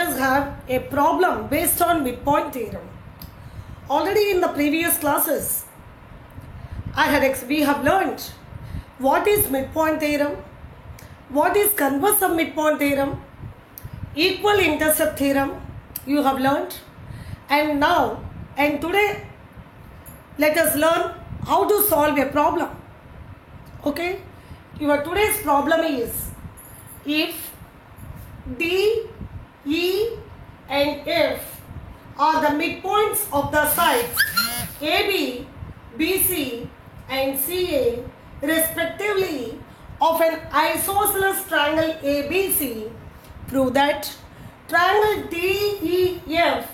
us have a problem based on midpoint theorem. Already in the previous classes, we have learned what is midpoint theorem, what is converse of midpoint theorem, equal intercept theorem you have learned, and today let us learn how to solve a problem. Okay, your today's problem is if D, E and F are the midpoints of the sides AB, BC and CA respectively of an isosceles triangle ABC, prove that triangle DEF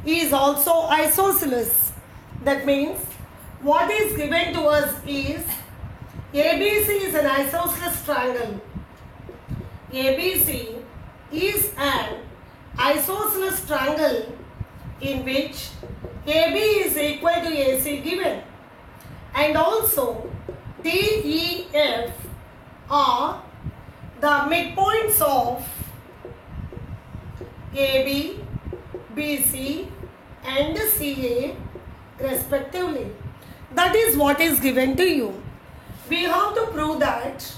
is also isosceles. That means what is given to us is ABC is an isosceles triangle. ABC is an isosceles triangle in which AB is equal to AC given, and also DEF are the midpoints of AB, BC and CA respectively. That is what is given to you. We have to prove that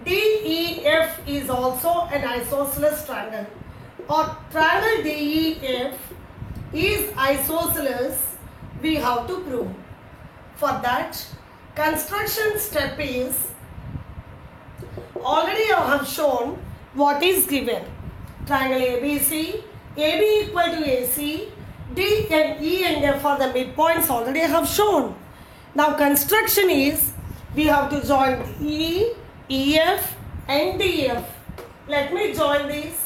DEF is also an isosceles triangle, or triangle DEF is isosceles. We have to prove. For that, construction step is, already I have shown what is given. Triangle ABC, AB equal to AC, D and E and F are the midpoints, already I have shown. Now construction is, we have to join E, EF and DF. Let me join these.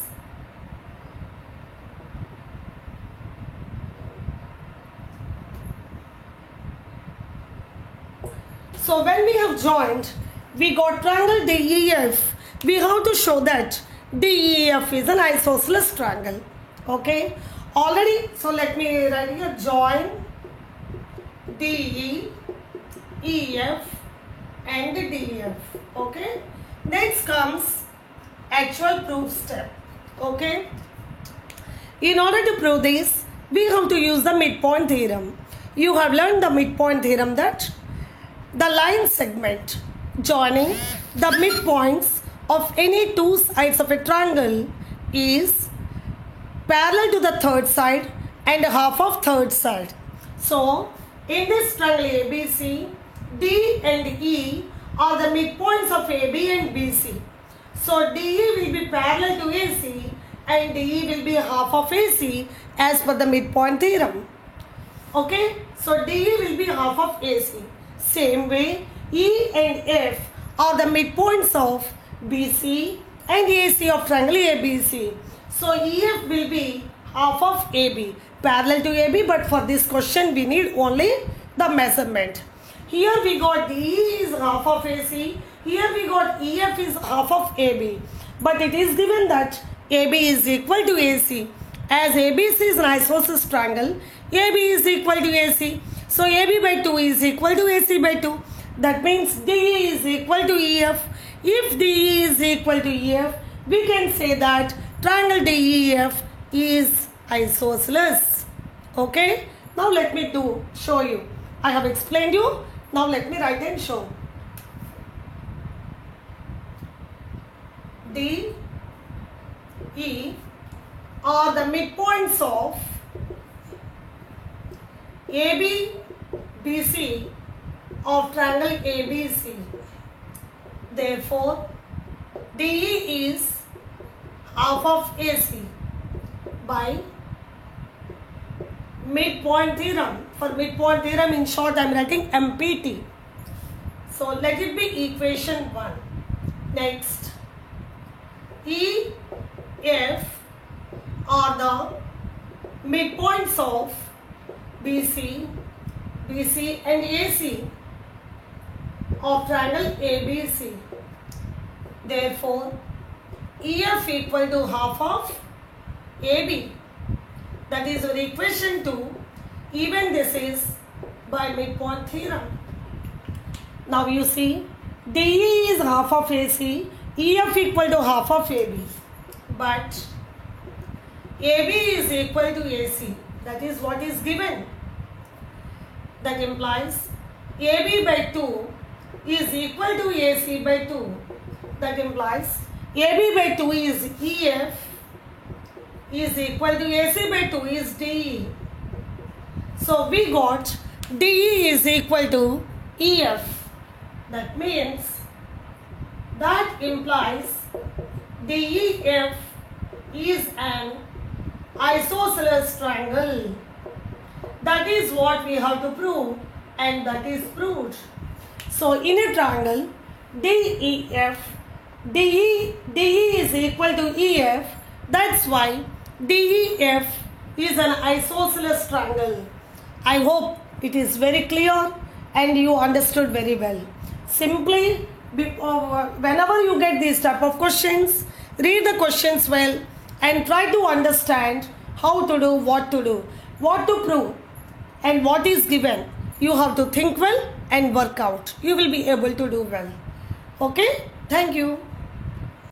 So when we have joined, we got triangle DEF. We have to show that DEF is an isosceles triangle. Okay. Already, so let me write here, join DE, EF and DF. Okay. Next comes actual proof step. Okay. In order to prove this, we have to use the midpoint theorem. You have learned the midpoint theorem that the line segment joining the midpoints of any two sides of a triangle is parallel to the third side and half of third side. So, in this triangle ABC, D and E are the midpoints of AB and BC. So, DE will be parallel to AC and DE will be half of AC as per the midpoint theorem. Okay, so DE will be half of AC. Same way, E and F are the midpoints of BC and AC of triangle ABC. So EF will be half of AB, parallel to AB, but for this question we need only the measurement. Here we got DE is half of AC, here we got EF is half of AB, but it is given that AB is equal to AC. As ABC is an isosceles triangle, AB is equal to AC. So AB by 2 is equal to AC by 2. That means DE is equal to EF. If DE is equal to EF, we can say that triangle DEF is isosceles. Okay. Now let me show you. I have explained you. Now let me write and show. D, E are the midpoints of AB, BC of triangle ABC. Therefore, DE is half of AC by midpoint theorem. For midpoint theorem, in short, I am writing MPT. So, let it be equation 1. Next, E, F are the midpoints of BC, and AC of triangle ABC. Therefore, EF equal to half of AB. That is your equation 2. Even this is by midpoint theorem. Now you see, DE is half of AC, EF equal to half of AB. But AB is equal to AC. That is what is given. That implies AB by 2 is equal to AC by 2. That implies AB by 2 is EF is equal to AC by 2 is DE. So we got DE is equal to EF. That means, that implies DEF is an isosceles triangle. That is what we have to prove, and that is proved. So in a triangle DEF, DE is equal to EF. That's why DEF is an isosceles triangle. I hope it is very clear and you understood very well. Simply, whenever you get these type of questions, read the questions well and try to understand how to do, what to prove, and what is given. You have to think well and work out. You will be able to do well. Okay? Thank you.